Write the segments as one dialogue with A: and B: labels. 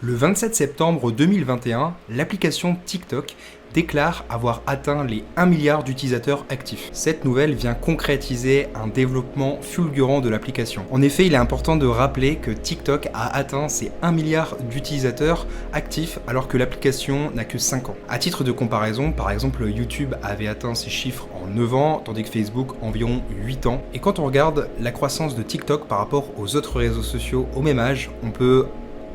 A: Le 27 septembre 2021, l'application TikTok déclare avoir atteint les 1 milliard d'utilisateurs actifs. Cette nouvelle vient concrétiser un développement fulgurant de l'application. En effet, il est important de rappeler que TikTok a atteint ses 1 milliard d'utilisateurs actifs alors que l'application n'a que 5 ans. À titre de comparaison, par exemple, YouTube avait atteint ces chiffres en 9 ans, tandis que Facebook environ 8 ans. Et quand on regarde la croissance de TikTok par rapport aux autres réseaux sociaux au même âge, on peut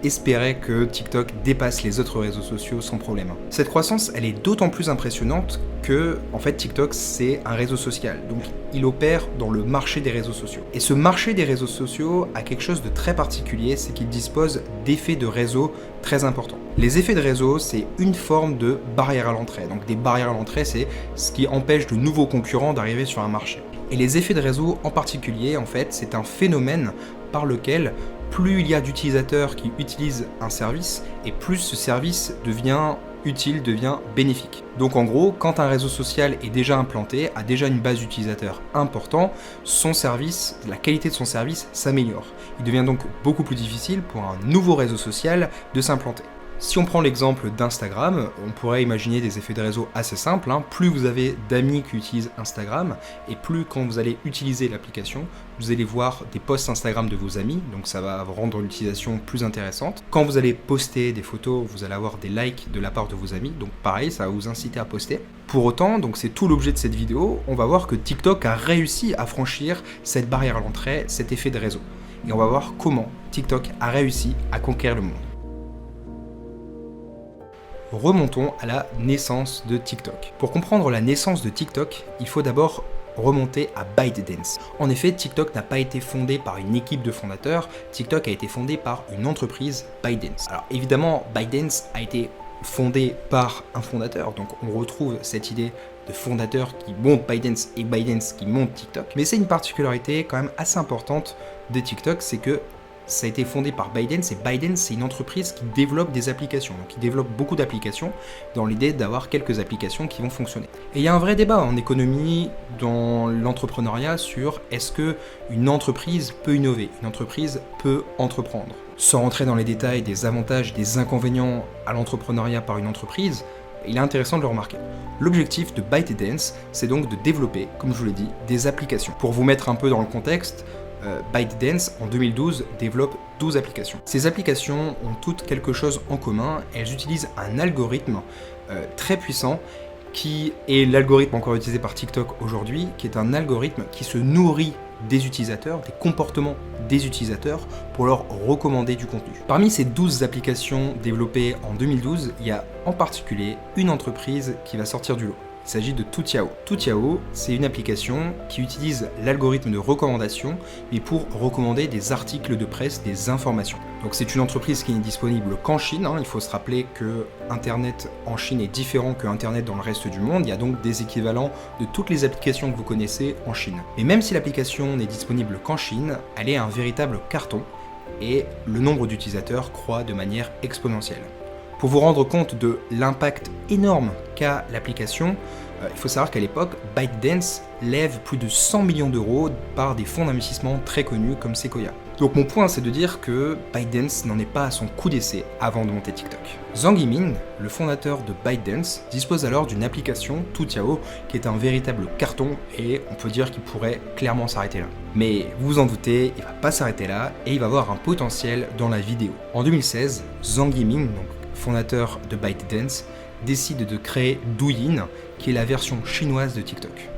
A: espérer que TikTok dépasse les autres réseaux sociaux sans problème. Cette croissance, elle est d'autant plus impressionnante que, en fait, TikTok, c'est un réseau social. Donc, il opère dans le marché des réseaux sociaux. Et ce marché des réseaux sociaux a quelque chose de très particulier, c'est qu'il dispose d'effets de réseau très importants. Les effets de réseau, c'est une forme de barrière à l'entrée. Donc, des barrières à l'entrée, c'est ce qui empêche de nouveaux concurrents d'arriver sur un marché. Et les effets de réseau en particulier, en fait, c'est un phénomène par lequel plus il y a d'utilisateurs qui utilisent un service, et plus ce service devient utile, devient bénéfique. Donc en gros, quand un réseau social est déjà implanté, a déjà une base d'utilisateurs important, son service, la qualité de son service s'améliore. Il devient donc beaucoup plus difficile pour un nouveau réseau social de s'implanter. Si on prend l'exemple d'Instagram, on pourrait imaginer des effets de réseau assez simples. Plus vous avez d'amis qui utilisent Instagram, et plus quand vous allez utiliser l'application, vous allez voir des posts Instagram de vos amis, donc ça va rendre l'utilisation plus intéressante. Quand vous allez poster des photos, vous allez avoir des likes de la part de vos amis, donc pareil, ça va vous inciter à poster. Pour autant, donc c'est tout l'objet de cette vidéo, on va voir que TikTok a réussi à franchir cette barrière à l'entrée, cet effet de réseau. Et on va voir comment TikTok a réussi à conquérir le monde. Remontons à la naissance de TikTok. Pour comprendre la naissance de TikTok, il faut d'abord remonter à ByteDance. En effet, TikTok n'a pas été fondé par une équipe de fondateurs, TikTok a été fondé par une entreprise, ByteDance. Alors évidemment, ByteDance a été fondé par un fondateur, donc on retrouve cette idée de fondateur qui monte ByteDance et ByteDance qui monte TikTok. Mais c'est une particularité quand même assez importante de TikTok, c'est que ça a été fondé par ByteDance, et ByteDance, c'est une entreprise qui développe des applications, donc qui développe beaucoup d'applications dans l'idée d'avoir quelques applications qui vont fonctionner. Et il y a un vrai débat en économie, dans l'entrepreneuriat, sur est-ce qu'une entreprise peut innover, une entreprise peut entreprendre. Sans rentrer dans les détails des avantages, des inconvénients à l'entrepreneuriat par une entreprise, il est intéressant de le remarquer. L'objectif de ByteDance, c'est donc de développer, comme je vous l'ai dit, des applications. Pour vous mettre un peu dans le contexte, ByteDance, en 2012, développe 12 applications. Ces applications ont toutes quelque chose en commun, elles utilisent un algorithme très puissant qui est l'algorithme encore utilisé par TikTok aujourd'hui, qui est un algorithme qui se nourrit des utilisateurs, des comportements des utilisateurs pour leur recommander du contenu. Parmi ces 12 applications développées en 2012, il y a en particulier une entreprise qui va sortir du lot. Il s'agit de Toutiao. Toutiao, c'est une application qui utilise l'algorithme de recommandation, mais pour recommander des articles de presse, des informations. Donc c'est une entreprise qui n'est disponible qu'en Chine. Il faut se rappeler que Internet en Chine est différent que Internet dans le reste du monde. Il y a donc des équivalents de toutes les applications que vous connaissez en Chine. Mais même si l'application n'est disponible qu'en Chine, elle est un véritable carton et le nombre d'utilisateurs croît de manière exponentielle. Pour vous rendre compte de l'impact énorme qu'a l'application, il faut savoir qu'à l'époque, ByteDance lève plus de 100 millions d'euros par des fonds d'investissement très connus comme Sequoia. Donc mon point, c'est de dire que ByteDance n'en est pas à son coup d'essai avant de monter TikTok. Zhang Yiming, le fondateur de ByteDance, dispose alors d'une application, Toutiao, qui est un véritable carton et on peut dire qu'il pourrait clairement s'arrêter là. Mais vous vous en doutez, il va pas s'arrêter là et il va avoir un potentiel dans la vidéo. En 2016, Zhang Yiming, donc fondateur de ByteDance, décide de créer Douyin, qui est la version chinoise de TikTok.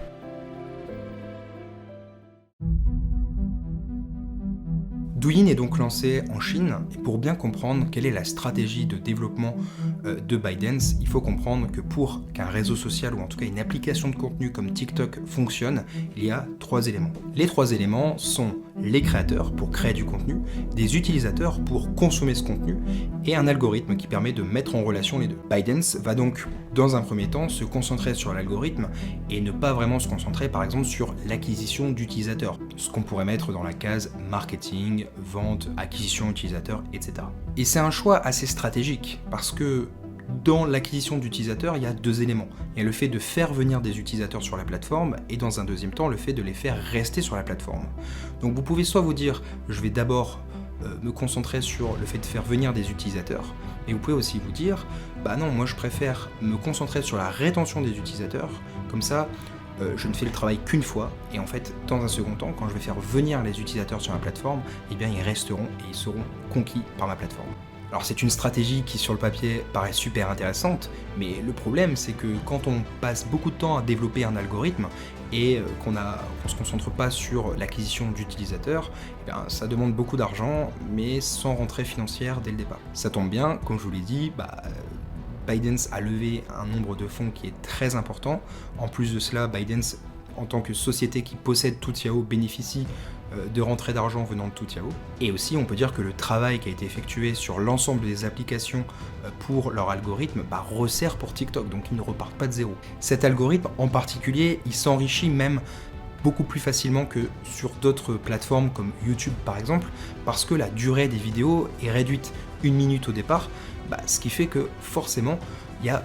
A: Douyin est donc lancé en Chine, et pour bien comprendre quelle est la stratégie de développement de ByteDance, il faut comprendre que pour qu'un réseau social ou en tout cas une application de contenu comme TikTok fonctionne, il y a 3 éléments. Les 3 éléments sont les créateurs pour créer du contenu, des utilisateurs pour consommer ce contenu et un algorithme qui permet de mettre en relation les deux. ByteDance va donc dans un premier temps se concentrer sur l'algorithme et ne pas vraiment se concentrer par exemple sur l'acquisition d'utilisateurs, ce qu'on pourrait mettre dans la case marketing, vente, acquisition utilisateur, etc. Et c'est un choix assez stratégique parce que dans l'acquisition d'utilisateurs, il y a 2 éléments. Il y a le fait de faire venir des utilisateurs sur la plateforme et dans un deuxième temps, le fait de les faire rester sur la plateforme. Donc vous pouvez soit vous dire, je vais d'abord me concentrer sur le fait de faire venir des utilisateurs. Et vous pouvez aussi vous dire, bah non, moi je préfère me concentrer sur la rétention des utilisateurs, comme ça je ne fais le travail qu'une fois, et en fait, dans un second temps, quand je vais faire venir les utilisateurs sur ma plateforme, eh bien ils resteront et ils seront conquis par ma plateforme. Alors c'est une stratégie qui sur le papier paraît super intéressante, mais le problème c'est que quand on passe beaucoup de temps à développer un algorithme et qu'on se concentre pas sur l'acquisition d'utilisateurs, eh bien, ça demande beaucoup d'argent, mais sans rentrée financière dès le départ. Ça tombe bien, comme je vous l'ai dit, ByteDance a levé un nombre de fonds qui est très important. En plus de cela, ByteDance, en tant que société qui possède Toutiao, bénéficie de rentrées d'argent venant de Toutiao. Et aussi, on peut dire que le travail qui a été effectué sur l'ensemble des applications pour leur algorithme resserre pour TikTok, donc ils ne repartent pas de zéro. Cet algorithme, en particulier, il s'enrichit même beaucoup plus facilement que sur d'autres plateformes comme YouTube par exemple, parce que la durée des vidéos est réduite 1 minute au départ, ce qui fait que forcément, il y a,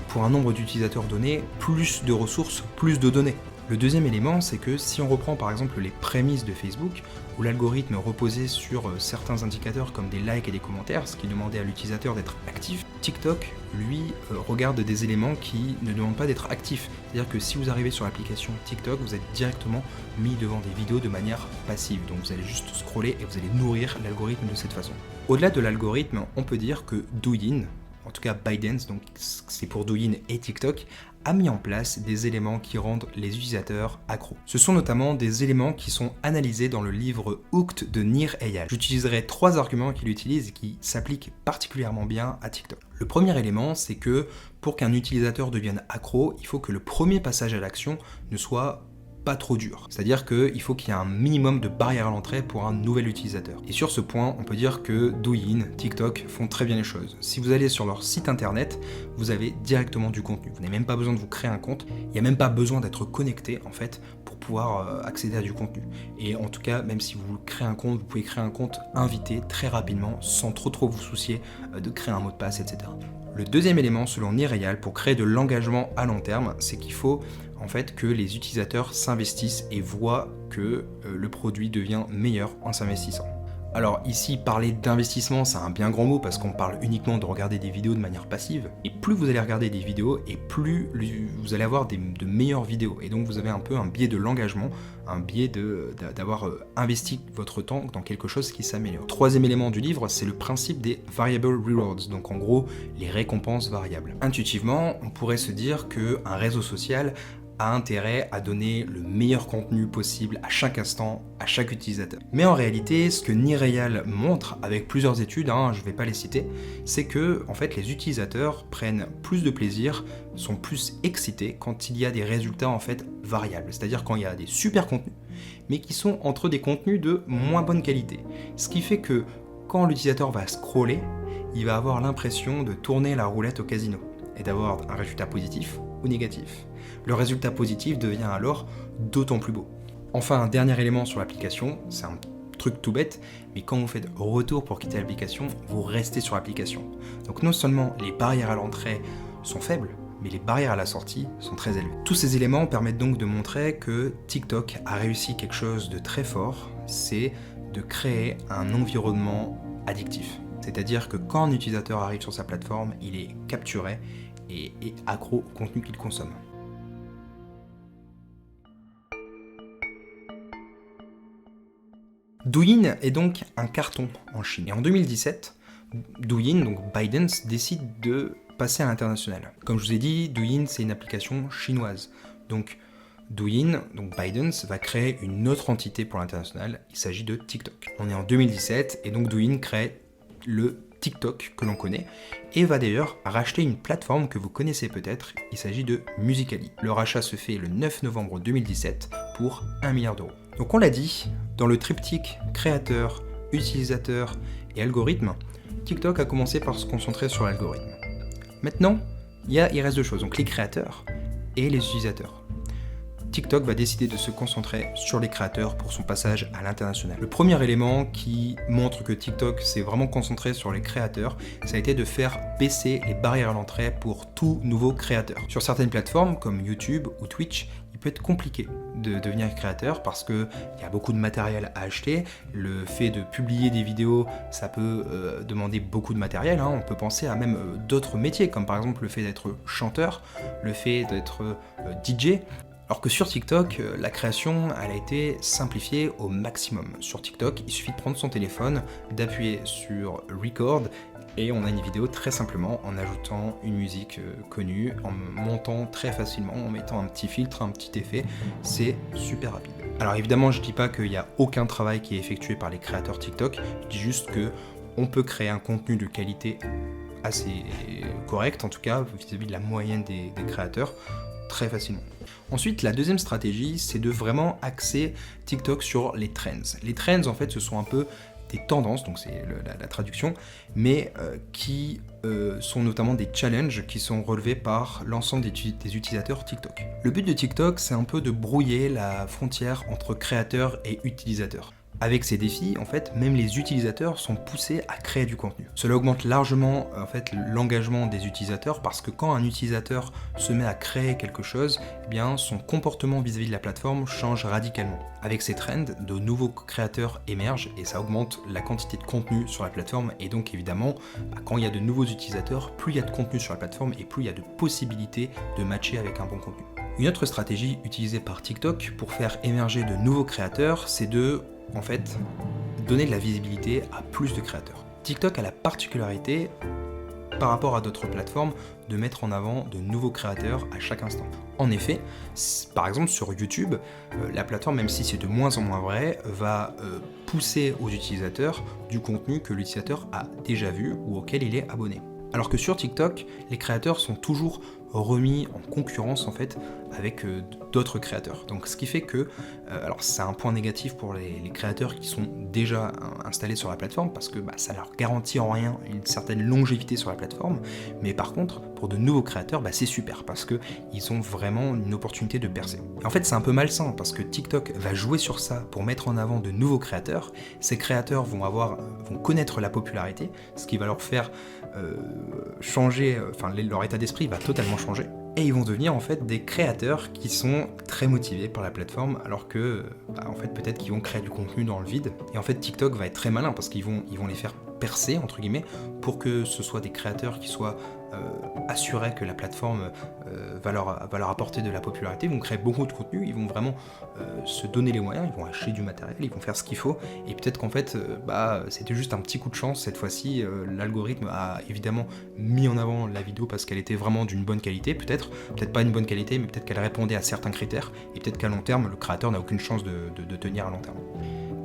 A: pour un nombre d'utilisateurs donné, plus de ressources, plus de données. Le deuxième élément, c'est que si on reprend par exemple les prémices de Facebook, où l'algorithme reposait sur certains indicateurs comme des likes et des commentaires, ce qui demandait à l'utilisateur d'être actif, TikTok, lui, regarde des éléments qui ne demandent pas d'être actifs. C'est-à-dire que si vous arrivez sur l'application TikTok, vous êtes directement mis devant des vidéos de manière passive. Donc vous allez juste scroller et vous allez nourrir l'algorithme de cette façon. Au-delà de l'algorithme, on peut dire que Douyin, en tout cas ByteDance, donc c'est pour Douyin et TikTok, a mis en place des éléments qui rendent les utilisateurs accros. Ce sont notamment des éléments qui sont analysés dans le livre Hooked de Nir Eyal. J'utiliserai 3 arguments qu'il utilise et qui s'appliquent particulièrement bien à TikTok. Le premier élément, c'est que pour qu'un utilisateur devienne accro, il faut que le premier passage à l'action ne soit pas trop dur. C'est-à-dire qu'il faut qu'il y ait un minimum de barrière à l'entrée pour un nouvel utilisateur. Et sur ce point, on peut dire que Douyin, TikTok font très bien les choses. Si vous allez sur leur site internet, vous avez directement du contenu. Vous n'avez même pas besoin de vous créer un compte. Il n'y a même pas besoin d'être connecté en fait pour pouvoir accéder à du contenu. Et en tout cas, même si vous créez un compte, vous pouvez créer un compte invité très rapidement sans trop vous soucier de créer un mot de passe, etc. Le deuxième élément, selon Nir Eyal, pour créer de l'engagement à long terme, c'est qu'il faut en fait que les utilisateurs s'investissent et voient que le produit devient meilleur en s'investissant. Alors ici, parler d'investissement, c'est un bien grand mot parce qu'on parle uniquement de regarder des vidéos de manière passive. Et plus vous allez regarder des vidéos, et plus vous allez avoir de meilleures vidéos. Et donc vous avez un peu un biais de l'engagement, un biais d'avoir investi votre temps dans quelque chose qui s'améliore. Troisième élément du livre, c'est le principe des variable rewards, donc en gros les récompenses variables. Intuitivement, on pourrait se dire qu'un réseau social a intérêt à donner le meilleur contenu possible à chaque instant, à chaque utilisateur. Mais en réalité, ce que Nir Eyal montre avec plusieurs études, je ne vais pas les citer, c'est que en fait, les utilisateurs prennent plus de plaisir, sont plus excités quand il y a des résultats en fait variables. C'est-à-dire quand il y a des super contenus, mais qui sont entre des contenus de moins bonne qualité. Ce qui fait que quand l'utilisateur va scroller, il va avoir l'impression de tourner la roulette au casino et d'avoir un résultat positif ou négatif. Le résultat positif devient alors d'autant plus beau. Enfin, un dernier élément sur l'application, c'est un truc tout bête, mais quand vous faites retour pour quitter l'application, vous restez sur l'application. Donc non seulement les barrières à l'entrée sont faibles, mais les barrières à la sortie sont très élevées. Tous ces éléments permettent donc de montrer que TikTok a réussi quelque chose de très fort, c'est de créer un environnement addictif. C'est-à-dire que quand un utilisateur arrive sur sa plateforme, il est capturé et accro au contenu qu'il consomme. Douyin est donc un carton en Chine. Et en 2017, Douyin, donc ByteDance, décide de passer à l'international. Comme je vous ai dit, Douyin, c'est une application chinoise. Donc Douyin, donc ByteDance, va créer une autre entité pour l'international. Il s'agit de TikTok. On est en 2017 et donc Douyin crée le TikTok que l'on connaît et va d'ailleurs racheter une plateforme que vous connaissez peut-être, il s'agit de Musical.ly. Le rachat se fait le 9 novembre 2017 pour 1 milliard d'euros. Donc on l'a dit, dans le triptyque créateur, utilisateur et algorithme, TikTok a commencé par se concentrer sur l'algorithme. Maintenant, il reste deux choses, donc les créateurs et les utilisateurs. TikTok va décider de se concentrer sur les créateurs pour son passage à l'international. Le premier élément qui montre que TikTok s'est vraiment concentré sur les créateurs, ça a été de faire baisser les barrières à l'entrée pour tout nouveau créateur. Sur certaines plateformes comme YouTube ou Twitch, il peut être compliqué de devenir créateur parce qu'il y a beaucoup de matériel à acheter. Le fait de publier des vidéos, ça peut demander beaucoup de matériel. On peut penser à même d'autres métiers, comme par exemple le fait d'être chanteur, le fait d'être DJ. Alors que sur TikTok, la création, elle a été simplifiée au maximum. Sur TikTok, il suffit de prendre son téléphone, d'appuyer sur Record, et on a une vidéo très simplement en ajoutant une musique connue, en montant très facilement, en mettant un petit filtre, un petit effet. C'est super rapide. Alors évidemment, je dis pas qu'il n'y a aucun travail qui est effectué par les créateurs TikTok, je dis juste que on peut créer un contenu de qualité assez correct, en tout cas vis-à-vis de la moyenne des créateurs, très facilement. Ensuite, la deuxième stratégie, c'est de vraiment axer TikTok sur les trends. Les trends, en fait, ce sont un peu des tendances, donc c'est la traduction, mais qui sont notamment des challenges qui sont relevés par l'ensemble des utilisateurs TikTok. Le but de TikTok, c'est un peu de brouiller la frontière entre créateurs et utilisateurs. Avec ces défis, en fait, même les utilisateurs sont poussés à créer du contenu. Cela augmente largement en fait, l'engagement des utilisateurs parce que quand un utilisateur se met à créer quelque chose, eh bien, son comportement vis-à-vis de la plateforme change radicalement. Avec ces trends, de nouveaux créateurs émergent et ça augmente la quantité de contenu sur la plateforme et donc évidemment, quand il y a de nouveaux utilisateurs, plus il y a de contenu sur la plateforme et plus il y a de possibilités de matcher avec un bon contenu. Une autre stratégie utilisée par TikTok pour faire émerger de nouveaux créateurs, c'est de en fait, donner de la visibilité à plus de créateurs. TikTok a la particularité, par rapport à d'autres plateformes, de mettre en avant de nouveaux créateurs à chaque instant. En effet, par exemple sur YouTube, la plateforme, même si c'est de moins en moins vrai, va pousser aux utilisateurs du contenu que l'utilisateur a déjà vu ou auquel il est abonné. Alors que sur TikTok, les créateurs sont toujours remis en concurrence en fait avec d'autres créateurs. Donc ce qui fait que, alors c'est un point négatif pour les créateurs qui sont déjà installés sur la plateforme parce que ça leur garantit en rien une certaine longévité sur la plateforme, mais par contre pour de nouveaux créateurs c'est super parce que ils ont vraiment une opportunité de percer. Et en fait c'est un peu malsain parce que TikTok va jouer sur ça pour mettre en avant de nouveaux créateurs. Ces créateurs vont connaître la popularité, ce qui va leur faire changer, leur état d'esprit va totalement changer. Et ils vont devenir en fait des créateurs qui sont très motivés par la plateforme alors que en fait peut-être qu'ils vont créer du contenu dans le vide. Et en fait TikTok va être très malin parce qu'ils vont les faire percer entre guillemets pour que ce soit des créateurs qui soient assurés que la plateforme va leur apporter de la popularité. Ils vont créer beaucoup de contenu, ils vont vraiment se donner les moyens, ils vont acheter du matériel, ils vont faire ce qu'il faut et peut-être qu'en fait c'était juste un petit coup de chance cette fois-ci. L'algorithme a évidemment mis en avant la vidéo parce qu'elle était vraiment d'une bonne qualité, peut-être pas une bonne qualité, mais peut-être qu'elle répondait à certains critères et peut-être qu'à long terme le créateur n'a aucune chance de tenir à long terme.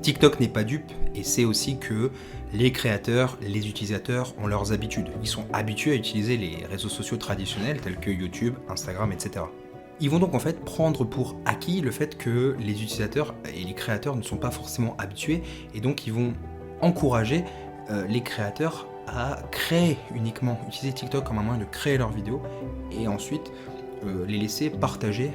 A: TikTok n'est pas dupe et sait aussi que les créateurs, les utilisateurs ont leurs habitudes. Ils sont habitués à utiliser les réseaux sociaux traditionnels tels que YouTube, Instagram, etc. Ils vont donc en fait prendre pour acquis le fait que les utilisateurs et les créateurs ne sont pas forcément habitués et donc ils vont encourager les créateurs à créer uniquement, utiliser TikTok comme un moyen de créer leurs vidéos et ensuite les laisser partager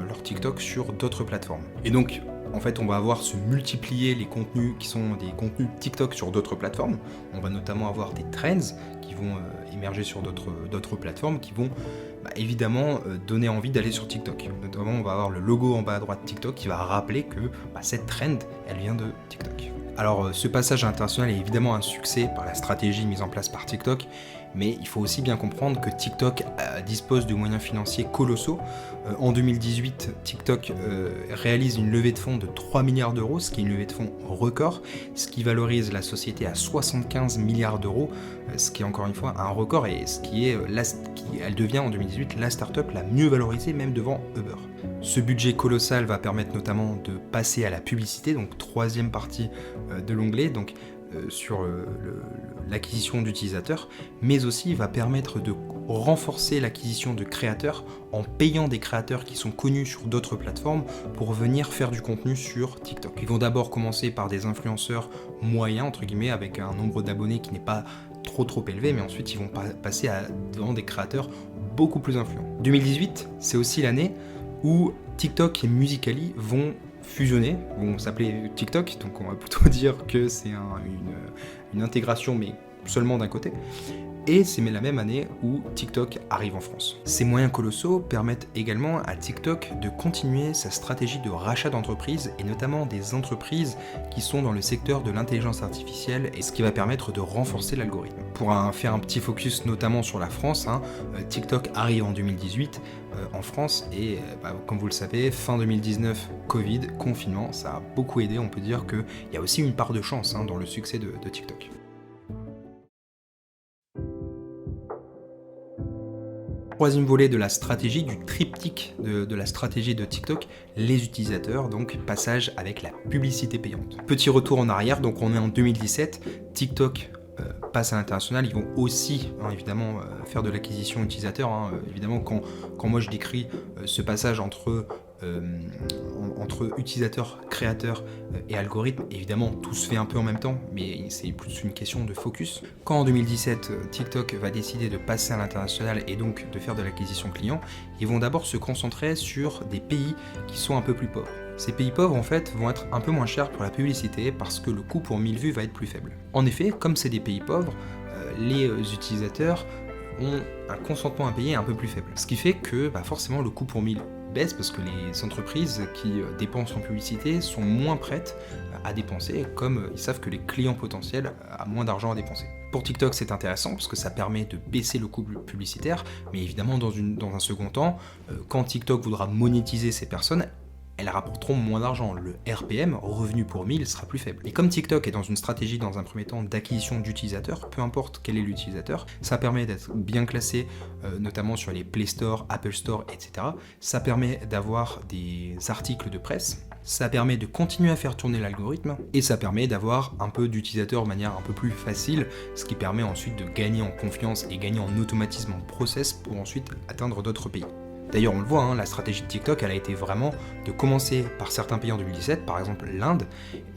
A: leur TikTok sur d'autres plateformes. Et donc en fait, on va avoir se multiplier les contenus qui sont des contenus TikTok sur d'autres plateformes. On va notamment avoir des trends qui vont émerger sur d'autres plateformes qui vont évidemment donner envie d'aller sur TikTok. Notamment, on va avoir le logo en bas à droite TikTok qui va rappeler que cette trend, elle vient de TikTok. Alors, ce passage international est évidemment un succès par la stratégie mise en place par TikTok, mais il faut aussi bien comprendre que TikTok dispose de moyens financiers colossaux. En 2018, TikTok réalise une levée de fonds de 3 milliards d'euros, ce qui est une levée de fonds record, ce qui valorise la société à 75 milliards d'euros, ce qui est encore une fois un record et ce qui est elle devient en 2018 la start-up la mieux valorisée, même devant Uber. Ce budget colossal va permettre notamment de passer à la publicité, donc troisième partie de l'onglet, donc sur l'acquisition d'utilisateurs, mais aussi va permettre de renforcer l'acquisition de créateurs en payant des créateurs qui sont connus sur d'autres plateformes pour venir faire du contenu sur TikTok. Ils vont d'abord commencer par des influenceurs moyens, entre guillemets, avec un nombre d'abonnés qui n'est pas trop élevé, mais ensuite ils vont passer devant des créateurs beaucoup plus influents. 2018, c'est aussi l'année où TikTok et Musical.ly vont fusionner, vont s'appeler TikTok, donc on va plutôt dire que c'est une intégration, mais seulement d'un côté. et c'est la même année où TikTok arrive en France. Ces moyens colossaux permettent également à TikTok de continuer sa stratégie de rachat d'entreprises et notamment des entreprises qui sont dans le secteur de l'intelligence artificielle et ce qui va permettre de renforcer l'algorithme. Pour faire un petit focus notamment sur la France, TikTok arrive en 2018 en France et comme vous le savez, fin 2019, Covid, confinement, ça a beaucoup aidé. On peut dire qu'il y a aussi une part de chance dans le succès de TikTok. Troisième volet de la stratégie, du triptyque de la stratégie de TikTok, les utilisateurs, donc passage avec la publicité payante. Petit retour en arrière, donc on est en 2017, TikTok passe à l'international, ils vont aussi évidemment faire de l'acquisition utilisateur. Évidemment, quand moi je décris ce passage entre utilisateurs, créateurs et algorithmes, évidemment tout se fait un peu en même temps, mais c'est plus une question de focus. Quand en 2017 TikTok va décider de passer à l'international et donc de faire de l'acquisition client, ils vont d'abord se concentrer sur des pays qui sont un peu plus pauvres. Ces pays pauvres en fait vont être un peu moins chers pour la publicité parce que le coût pour 1000 vues va être plus faible. En effet, comme c'est des pays pauvres, les utilisateurs ont un consentement à payer un peu plus faible. Ce qui fait que forcément le coût pour 1000 baisse parce que les entreprises qui dépensent en publicité sont moins prêtes à dépenser, comme ils savent que les clients potentiels ont moins d'argent à dépenser. Pour TikTok, c'est intéressant parce que ça permet de baisser le coût publicitaire, mais évidemment dans un second temps, quand TikTok voudra monétiser ces personnes, elles rapporteront moins d'argent. Le RPM, revenu pour 1000, sera plus faible. Et comme TikTok est dans une stratégie, dans un premier temps, d'acquisition d'utilisateurs, peu importe quel est l'utilisateur, ça permet d'être bien classé, notamment sur les Play Store, Apple Store, etc. Ça permet d'avoir des articles de presse, ça permet de continuer à faire tourner l'algorithme, et ça permet d'avoir un peu d'utilisateurs de manière un peu plus facile, ce qui permet ensuite de gagner en confiance et gagner en automatisme, en process, pour ensuite atteindre d'autres pays. D'ailleurs, on le voit, la stratégie de TikTok, elle a été vraiment de commencer par certains pays en 2017, par exemple l'Inde,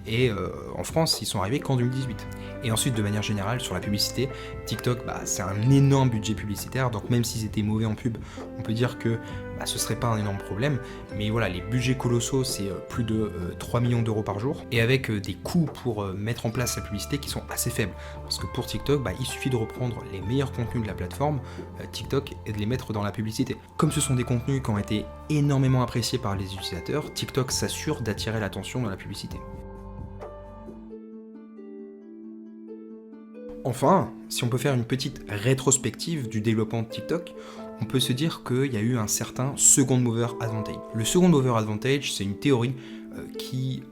A: et en France, ils sont arrivés qu'en 2018. Et ensuite, de manière générale, sur la publicité, TikTok, c'est un énorme budget publicitaire, donc même s'ils étaient mauvais en pub, on peut dire que ce serait pas un énorme problème, mais voilà, les budgets colossaux, c'est plus de 3 millions d'euros par jour, et avec des coûts pour mettre en place la publicité qui sont assez faibles, parce que pour TikTok, il suffit de reprendre les meilleurs contenus de la plateforme, TikTok, et de les mettre dans la publicité. Comme ce sont des contenus qui ont été énormément appréciés par les utilisateurs, TikTok s'assure d'attirer l'attention dans la publicité. Enfin, si on peut faire une petite rétrospective du développement de TikTok, on peut se dire qu'il y a eu un certain second mover advantage. Le second mover advantage, c'est une théorie qui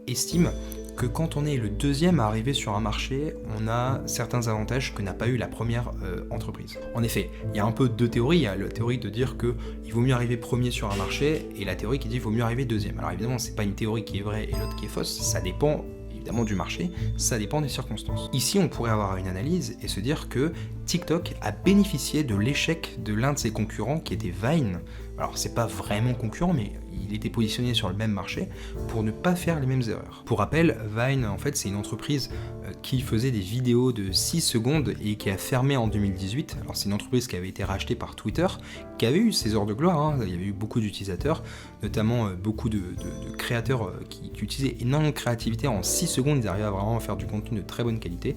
A: estime que quand on est le deuxième à arriver sur un marché, on a certains avantages que n'a pas eu la première entreprise. En effet, il y a un peu deux théories. Il y a la théorie de dire qu'il vaut mieux arriver premier sur un marché et la théorie qui dit qu'il vaut mieux arriver deuxième. Alors évidemment, c'est pas une théorie qui est vraie et l'autre qui est fausse, ça dépend évidemment du marché, ça dépend des circonstances. Ici, on pourrait avoir une analyse et se dire que TikTok a bénéficié de l'échec de l'un de ses concurrents qui était Vine. Alors c'est pas vraiment concurrent, mais il était positionné sur le même marché pour ne pas faire les mêmes erreurs. Pour rappel, Vine, en fait, c'est une entreprise qui faisait des vidéos de 6 secondes et qui a fermé en 2018. Alors c'est une entreprise qui avait été rachetée par Twitter, qui avait eu ses heures de gloire, il y avait eu beaucoup d'utilisateurs, notamment beaucoup de créateurs qui utilisaient énormément de créativité. En 6 secondes, ils arrivaient à vraiment faire du contenu de très bonne qualité.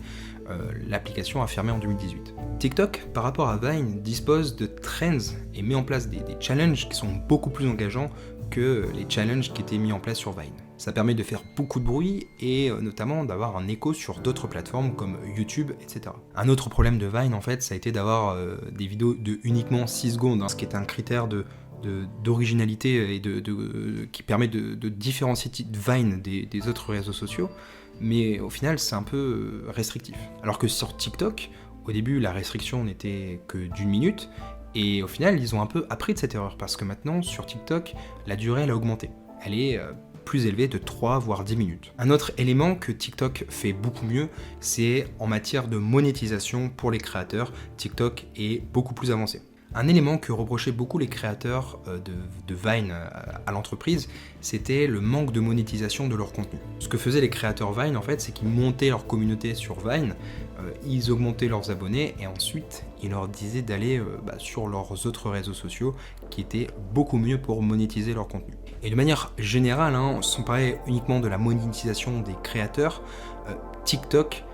A: L'application a fermé en 2018. TikTok, par rapport à Vine, dispose de trends et met en place des challenges qui sont beaucoup plus engageants que les challenges qui étaient mis en place sur Vine. Ça permet de faire beaucoup de bruit et notamment d'avoir un écho sur d'autres plateformes comme YouTube, etc. Un autre problème de Vine, en fait, ça a été d'avoir des vidéos de uniquement 6 secondes, ce qui est un critère d'originalité et qui permet de différencier Vine des autres réseaux sociaux, mais au final c'est un peu restrictif. Alors que sur TikTok, au début la restriction n'était que d'1 minute, et au final ils ont un peu appris de cette erreur, parce que maintenant sur TikTok, la durée elle a augmenté. Elle est plus élevée de 3 voire 10 minutes. Un autre élément que TikTok fait beaucoup mieux, c'est en matière de monétisation pour les créateurs, TikTok est beaucoup plus avancé. Un élément que reprochaient beaucoup les créateurs de Vine à l'entreprise, c'était le manque de monétisation de leur contenu. Ce que faisaient les créateurs Vine, en fait, c'est qu'ils montaient leur communauté sur Vine, ils augmentaient leurs abonnés, et ensuite, ils leur disaient d'aller sur leurs autres réseaux sociaux, qui étaient beaucoup mieux pour monétiser leur contenu. Et de manière générale, sans parler uniquement de la monétisation des créateurs, TikTok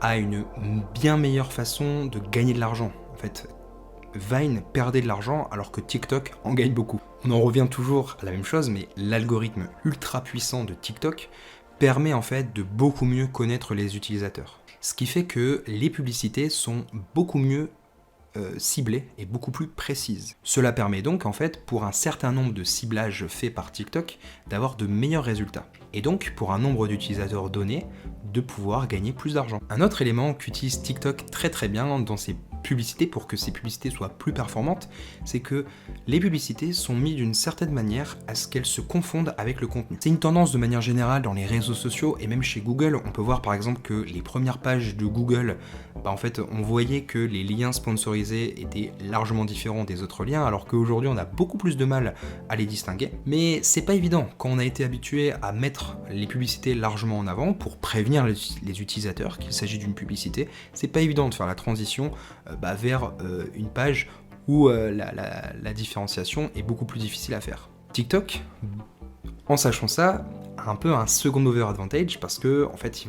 A: a une bien meilleure façon de gagner de l'argent. En fait, Vine perdait de l'argent alors que TikTok en gagne beaucoup. On en revient toujours à la même chose, mais l'algorithme ultra puissant de TikTok permet en fait de beaucoup mieux connaître les utilisateurs. Ce qui fait que les publicités sont beaucoup mieux ciblées et beaucoup plus précises. Cela permet donc en fait pour un certain nombre de ciblages faits par TikTok d'avoir de meilleurs résultats. Et donc pour un nombre d'utilisateurs donné, de pouvoir gagner plus d'argent. Un autre élément qu'utilise TikTok très bien dans ses publicités pour que ces publicités soient plus performantes, c'est que les publicités sont mises d'une certaine manière à ce qu'elles se confondent avec le contenu. C'est une tendance de manière générale dans les réseaux sociaux et même chez Google. On peut voir par exemple que les premières pages de Google, en fait, on voyait que les liens sponsorisés étaient largement différents des autres liens, alors qu'aujourd'hui on a beaucoup plus de mal à les distinguer. Mais c'est pas évident quand on a été habitué à mettre les publicités largement en avant pour prévenir les utilisateurs qu'il s'agit d'une publicité. C'est pas évident de faire la transition vers une page où la différenciation est beaucoup plus difficile à faire. TikTok, en sachant ça, a un peu un second mover advantage parce que en fait,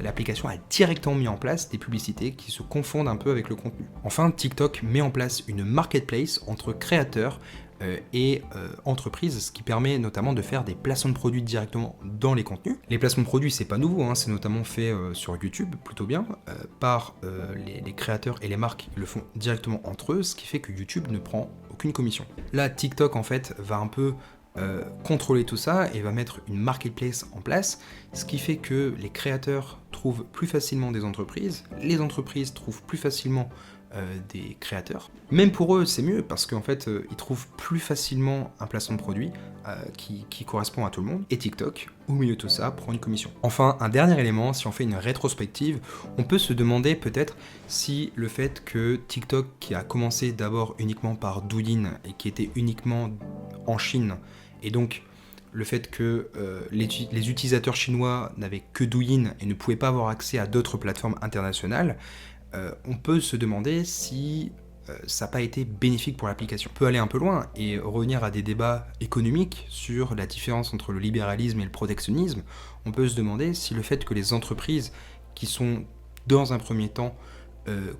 A: l'application a directement mis en place des publicités qui se confondent un peu avec le contenu. Enfin, TikTok met en place une marketplace entre créateurs et entreprises, ce qui permet notamment de faire des placements de produits directement dans les contenus. Les placements de produits, c'est pas nouveau, hein, c'est notamment fait sur YouTube, plutôt bien, par les créateurs et les marques qui le font directement entre eux, ce qui fait que YouTube ne prend aucune commission. Là, TikTok, en fait, va un peu contrôler tout ça et va mettre une marketplace en place, ce qui fait que les créateurs trouvent plus facilement des entreprises, les entreprises trouvent plus facilement des créateurs. Même pour eux, c'est mieux parce qu'en fait, ils trouvent plus facilement un placement de produit qui correspond à tout le monde. Et TikTok, au milieu de tout ça, prend une commission. Enfin, un dernier élément, si on fait une rétrospective, on peut se demander peut-être si le fait que TikTok, qui a commencé d'abord uniquement par Douyin et qui était uniquement en Chine, et donc le fait que les utilisateurs chinois n'avaient que Douyin et ne pouvaient pas avoir accès à d'autres plateformes internationales, on peut se demander si ça n'a pas été bénéfique pour l'application. On peut aller un peu loin et revenir à des débats économiques sur la différence entre le libéralisme et le protectionnisme. On peut se demander si le fait que les entreprises qui sont dans un premier temps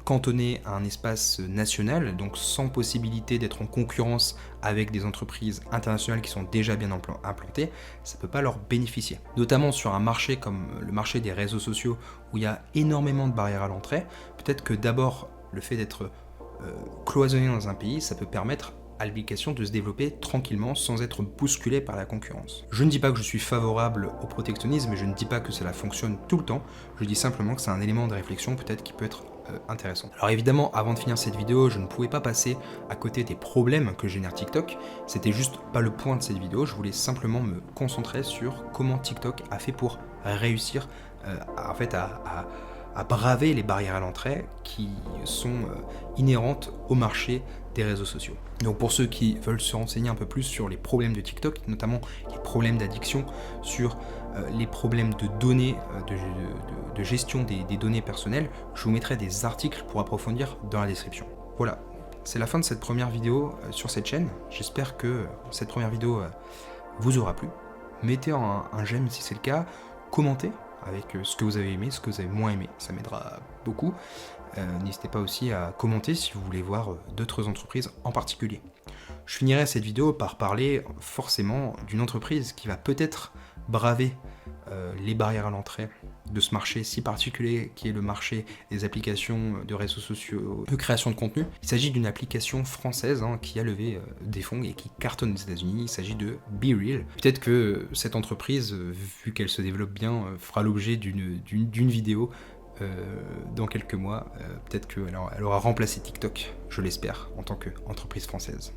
A: cantonnées à un espace national, donc sans possibilité d'être en concurrence avec des entreprises internationales qui sont déjà bien implantées, ça ne peut pas leur bénéficier. Notamment sur un marché comme le marché des réseaux sociaux où il y a énormément de barrières à l'entrée, peut-être que d'abord le fait d'être cloisonné dans un pays, ça peut permettre à l'application de se développer tranquillement sans être bousculé par la concurrence. Je ne dis pas que je suis favorable au protectionnisme et je ne dis pas que cela fonctionne tout le temps, je dis simplement que c'est un élément de réflexion peut-être qui peut être intéressant. Alors évidemment, avant de finir cette vidéo, je ne pouvais pas passer à côté des problèmes que génère TikTok, c'était juste pas le point de cette vidéo, je voulais simplement me concentrer sur comment TikTok a fait pour réussir à braver les barrières à l'entrée qui sont inhérentes au marché des réseaux sociaux. Donc pour ceux qui veulent se renseigner un peu plus sur les problèmes de TikTok, notamment les problèmes d'addiction, sur les problèmes de données, de gestion des données personnelles, je vous mettrai des articles pour approfondir dans la description. Voilà, c'est la fin de cette première vidéo sur cette chaîne. J'espère que cette première vidéo vous aura plu. Mettez un j'aime si c'est le cas, commentez avec ce que vous avez aimé, ce que vous avez moins aimé, ça m'aidera beaucoup. N'hésitez pas aussi à commenter si vous voulez voir d'autres entreprises en particulier. Je finirai cette vidéo par parler forcément d'une entreprise qui va peut-être braver les barrières à l'entrée de ce marché si particulier qui est le marché des applications de réseaux sociaux de création de contenu. Il s'agit d'une application française qui a levé des fonds et qui cartonne aux États-Unis. Il s'agit de BeReal. Peut-être que cette entreprise, vu qu'elle se développe bien, fera l'objet d'une vidéo dans quelques mois. Peut-être qu'elle aura remplacé TikTok, je l'espère, en tant qu'entreprise française.